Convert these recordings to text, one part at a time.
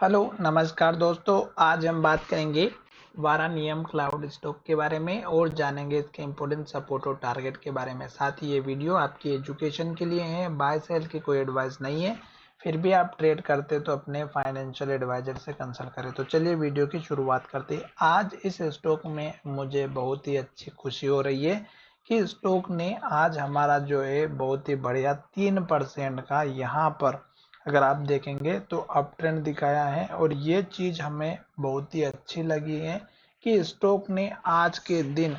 Hello नमस्कार दोस्तों। आज हम बात करेंगे वारानियम क्लाउड स्टॉक के बारे में और जानेंगे इसके इम्पोर्टेंट सपोर्ट और टारगेट के बारे में। साथ ही ये वीडियो आपकी एजुकेशन के लिए है, बाय सेल की कोई एडवाइस नहीं है। फिर भी आप ट्रेड करते तो अपने फाइनेंशियल एडवाइजर से कंसल्ट करें। तो चलिए वीडियो की शुरुआत करते हैं। आज इस स्टॉक में मुझे बहुत ही अच्छी खुशी हो रही है कि स्टॉक ने आज हमारा जो है बहुत ही बढ़िया 3% का यहाँ पर अगर आप देखेंगे तो अप ट्रेंड दिखाया है। और ये चीज हमें बहुत ही अच्छी लगी है कि स्टॉक ने आज के दिन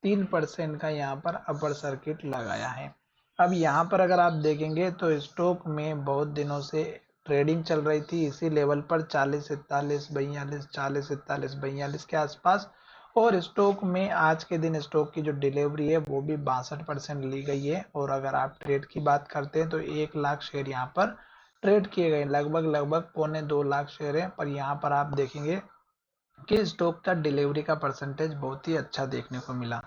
3% का यहाँ पर अपर सर्किट लगाया है। अब यहाँ पर अगर आप देखेंगे तो स्टॉक में बहुत दिनों से ट्रेडिंग चल रही थी इसी लेवल पर 40 41 42 40 41 42 के आसपास। और स्टॉक में आज के दिन स्टॉक की जो डिलीवरी है वो भी 62% ली गई है। और अगर आप ट्रेड की बात करते हैं तो 1 लाख शेयर यहाँ पर ट्रेड किए गए, लगभग लगभग 1.25 लाख शेयर है। पर यहाँ पर आप देखेंगे कि स्टॉक का डिलीवरी का परसेंटेज बहुत ही अच्छा देखने को मिला।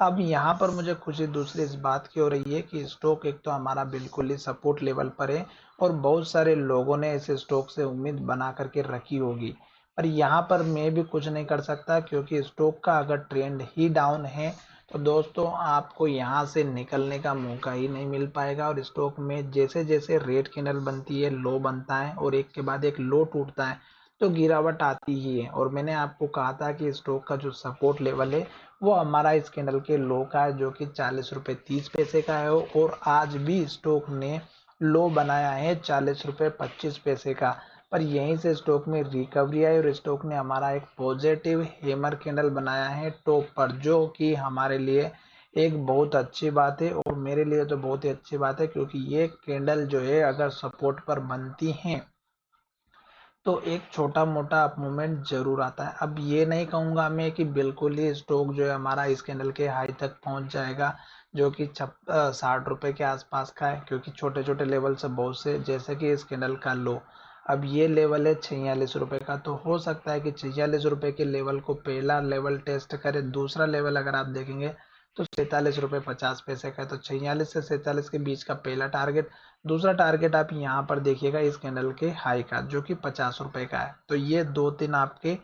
अब यहाँ पर मुझे खुशी दूसरी इस बात की हो रही है कि स्टॉक एक तो हमारा बिल्कुल ही सपोर्ट लेवल पर है और बहुत सारे लोगों ने इस स्टॉक से उम्मीद बना करके रखी होगी। पर यहाँ पर मैं भी कुछ नहीं कर सकता क्योंकि स्टॉक का अगर ट्रेंड ही डाउन है तो दोस्तों आपको यहाँ से निकलने का मौका ही नहीं मिल पाएगा। और स्टॉक में जैसे जैसे रेड कैंडल बनती है, लो बनता है और एक के बाद एक लो टूटता है तो गिरावट आती ही है। और मैंने आपको कहा था कि स्टॉक का जो सपोर्ट लेवल है वो हमारा इस कैंडल के लो का है जो कि 40 रुपये 30 पैसे का है। और आज भी स्टॉक ने लो बनाया है 40 रुपये 25 पैसे का। पर यहीं से स्टॉक में रिकवरी आई और स्टॉक ने हमारा एक पॉजिटिव हेमर कैंडल बनाया है टॉप पर, जो कि हमारे लिए एक बहुत अच्छी बात है। और मेरे लिए तो बहुत ही अच्छी बात है क्योंकि ये कैंडल जो है अगर सपोर्ट पर बनती हैं तो एक छोटा मोटा अप मूवमेंट जरूर आता है। अब ये नहीं कहूंगा मैं कि बिल्कुल ही स्टॉक जो है हमारा इस कैंडल के हाई तक पहुंच जाएगा जो कि 60 रुपए के आसपास का है, क्योंकि छोटे छोटे लेवल से बहुत से, जैसे कि इस कैंडल का लो अब ये लेवल है 46 रुपए का, तो हो सकता है कि 46 रुपए के लेवल को पहला लेवल टेस्ट करे। दूसरा लेवल अगर आप देखेंगे तो 47 रुपए 50 पैसे का है। तो 46 से 47 के बीच का पहला टारगेट। दूसरा टारगेट आप यहाँ पर देखिएगा इस कैंडल के हाई का जो कि 50 रुपए का है। तो ये दो तीन आपके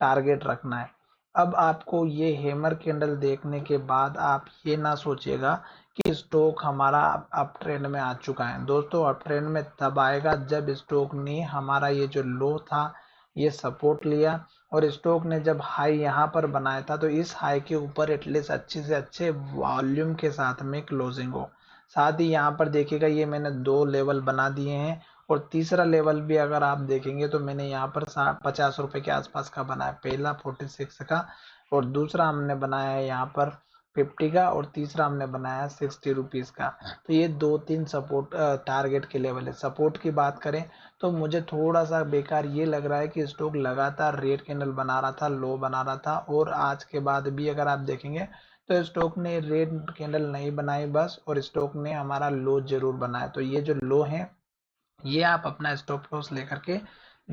टारगेट रखना है। अब आपको ये हेमर कैंडल देखने के बाद आप ये ना सोचिएगा कि स्टॉक हमारा अप ट्रेंड में आ चुका है। दोस्तों अप ट्रेंड में तब आएगा जब स्टॉक ने हमारा ये जो लो था ये सपोर्ट लिया और स्टॉक ने जब हाई यहाँ पर बनाया था तो इस हाई के ऊपर एटलीस्ट अच्छे से अच्छे वॉल्यूम के साथ में क्लोजिंग हो। साथ ही यहाँ पर देखिएगा ये मैंने दो लेवल बना दिए हैं और तीसरा लेवल भी अगर आप देखेंगे तो मैंने यहाँ पर 50 रुपए के आसपास का बनाया, पहला 46 का और दूसरा हमने बनाया है यहाँ पर 50 का और तीसरा हमने बनाया 60 रुपीज का। तो ये दो तीन सपोर्ट टारगेट के लेवल है। सपोर्ट की बात करें तो मुझे थोड़ा सा बेकार ये लग रहा है कि स्टॉक लगातार रेड कैंडल बना रहा था, लो बना रहा था और आज के बाद भी अगर आप देखेंगे तो स्टॉक ने रेड कैंडल नहीं बनाई बस, और स्टॉक ने हमारा लो जरूर बनाया। तो ये जो लो है ये आप अपना स्टॉप लॉस लेकर के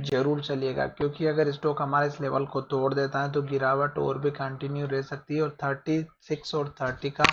जरूर चलिएगा, क्योंकि अगर स्टॉक हमारे इस लेवल को तोड़ देता है तो गिरावट और भी कंटिन्यू रह सकती है और 36 और 30 का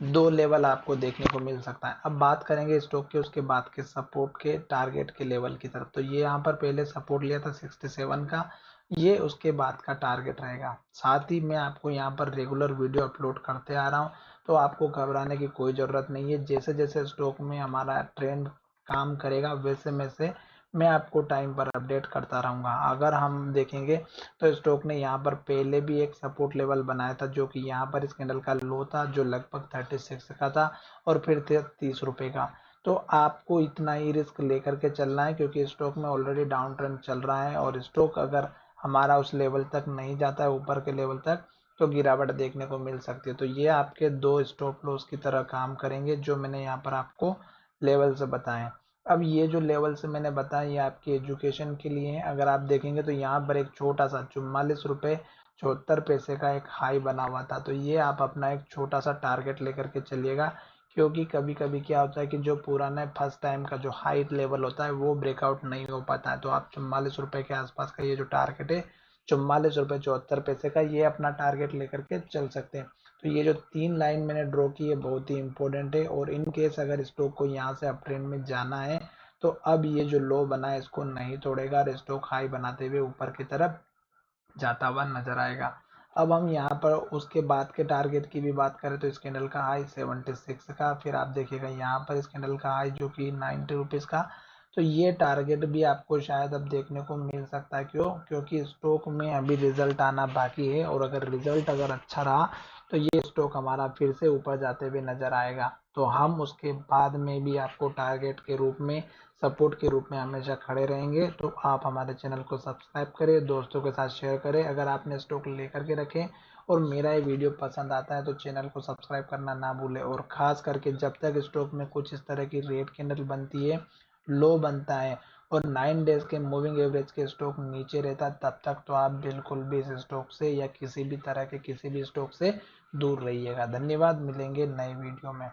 दो लेवल आपको देखने को मिल सकता है। अब बात करेंगे स्टॉक के उसके बाद के सपोर्ट के टारगेट के लेवल की तरफ। तो ये यहाँ पर पहले सपोर्ट लिया था 67 का, ये उसके बाद का टारगेट रहेगा। साथ ही मैं आपको यहाँ पर रेगुलर वीडियो अपलोड करते आ रहा हूँ तो आपको घबराने की कोई ज़रूरत नहीं है। जैसे जैसे स्टॉक में हमारा ट्रेंड काम करेगा वैसे में से मैं आपको टाइम पर अपडेट करता रहूंगा। अगर हम देखेंगे तो स्टॉक ने यहाँ पर पहले भी एक सपोर्ट लेवल बनाया था जो कि यहाँ पर इस कैंडल का लो था जो लगभग 36 का था और फिर 30 रुपए का। तो आपको इतना ही रिस्क लेकर के चलना है क्योंकि स्टॉक में ऑलरेडी डाउन ट्रेंड चल रहा है और स्टॉक अगर हमारा उस लेवल तक नहीं जाता है, ऊपर के लेवल तक, तो गिरावट देखने को मिल सकती है। तो ये आपके दो स्टॉप लॉस की तरह काम करेंगे जो मैंने यहाँ पर आपको लेवल से बताए। अब ये जो लेवल से मैंने बताया ये आपकी एजुकेशन के लिए है। अगर आप देखेंगे तो यहाँ पर एक छोटा सा 44 रुपये 74 पैसे का एक हाई बना हुआ था, तो ये आप अपना एक छोटा सा टारगेट लेकर के चलिएगा। क्योंकि कभी कभी क्या होता है कि जो पुराना फर्स्ट टाइम का जो हाई लेवल होता है वो ब्रेकआउट नहीं हो पाता है। तो आप 44 रुपये के आसपास का ये जो टारगेट है 44 रुपये 74 पैसे का, ये अपना टारगेट लेकर के चल सकते हैं। तो ये जो तीन लाइन मैंने ड्रॉ की है बहुत ही इंपॉर्टेंट है और इन केस अगर स्टॉक को यहाँ से अप ट्रेंड में जाना है तो अब ये जो लो बना है इसको नहीं तोड़ेगा और स्टॉक हाई बनाते हुए ऊपर की तरफ जाता हुआ नजर आएगा। अब हम यहाँ पर उसके बाद के टारगेट की भी बात करें तो इस कैंडल का हाई 76 का, फिर आप देखिएगा यहाँ पर इस कैंडल का हाई जो कि 90 रुपीज का। तो ये टारगेट भी आपको शायद अब देखने को मिल सकता है। क्यों? क्योंकि स्टॉक में अभी रिजल्ट आना बाकी है और अगर रिजल्ट अगर अच्छा रहा तो ये स्टॉक हमारा फिर से ऊपर जाते हुए नजर आएगा। तो हम उसके बाद में भी आपको टारगेट के रूप में, सपोर्ट के रूप में हमेशा खड़े रहेंगे। तो आप हमारे चैनल को सब्सक्राइब करें, दोस्तों के साथ शेयर करें। अगर आपने स्टॉक लेकर के रखें और मेरा ये वीडियो पसंद आता है तो चैनल को सब्सक्राइब करना ना भूलें। और खास करके जब तक स्टॉक में कुछ इस तरह की रेड कैंडल बनती है, लो बनता है और 9 डेज के मूविंग एवरेज के स्टॉक नीचे रहता है, तब तक तो आप बिल्कुल भी इस स्टॉक से या किसी भी तरह के किसी भी स्टॉक से दूर रहिएगा। धन्यवाद, मिलेंगे नए वीडियो में।